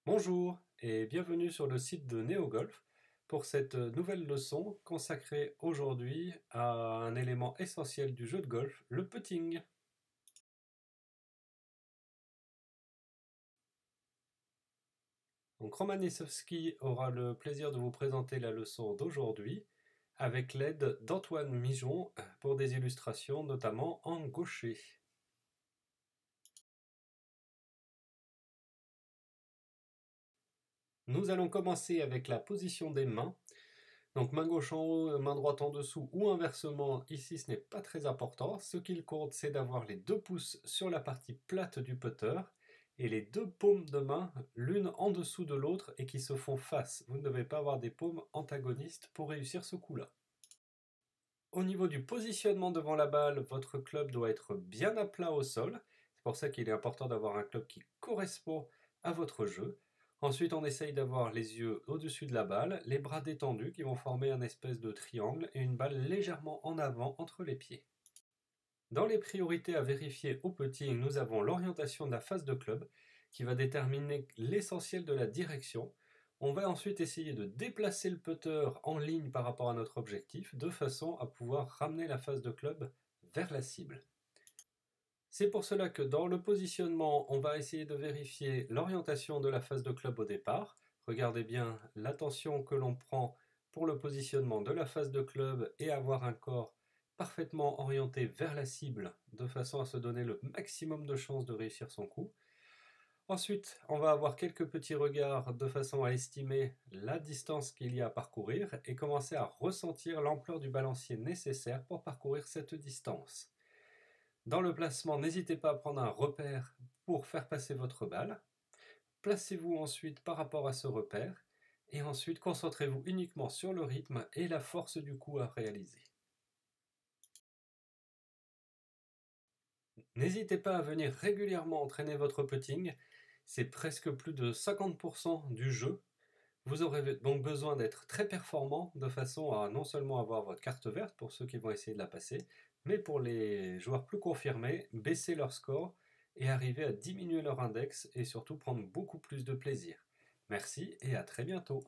Bonjour et bienvenue sur le site de NeoGolf pour cette nouvelle leçon consacrée aujourd'hui à un élément essentiel du jeu de golf, le putting. Donc Roman Lisowski aura le plaisir de vous présenter la leçon d'aujourd'hui avec l'aide d'Antoine Mijon pour des illustrations notamment en gaucher. Nous allons commencer avec la position des mains. Donc main gauche en haut, main droite en dessous ou inversement, ici ce n'est pas très important. Ce qu'il compte, c'est d'avoir les deux pouces sur la partie plate du putter et les deux paumes de main, l'une en dessous de l'autre et qui se font face. Vous ne devez pas avoir des paumes antagonistes pour réussir ce coup-là. Au niveau du positionnement devant la balle, votre club doit être bien à plat au sol. C'est pour ça qu'il est important d'avoir un club qui correspond à votre jeu. Ensuite, on essaye d'avoir les yeux au-dessus de la balle, les bras détendus qui vont former un espèce de triangle et une balle légèrement en avant entre les pieds. Dans les priorités à vérifier au putting, nous avons l'orientation de la face de club qui va déterminer l'essentiel de la direction. On va ensuite essayer de déplacer le putter en ligne par rapport à notre objectif de façon à pouvoir ramener la face de club vers la cible. C'est pour cela que dans le positionnement, on va essayer de vérifier l'orientation de la face de club au départ. Regardez bien l'attention que l'on prend pour le positionnement de la face de club et avoir un corps parfaitement orienté vers la cible de façon à se donner le maximum de chances de réussir son coup. Ensuite, on va avoir quelques petits regards de façon à estimer la distance qu'il y a à parcourir et commencer à ressentir l'ampleur du balancier nécessaire pour parcourir cette distance. Dans le placement, n'hésitez pas à prendre un repère pour faire passer votre balle. Placez-vous ensuite par rapport à ce repère et ensuite concentrez-vous uniquement sur le rythme et la force du coup à réaliser. N'hésitez pas à venir régulièrement entraîner votre putting, c'est presque plus de 50% du jeu. Vous aurez donc besoin d'être très performant de façon à non seulement avoir votre carte verte pour ceux qui vont essayer de la passer, mais pour les joueurs plus confirmés, baisser leur score et arriver à diminuer leur index et surtout prendre beaucoup plus de plaisir. Merci et à très bientôt.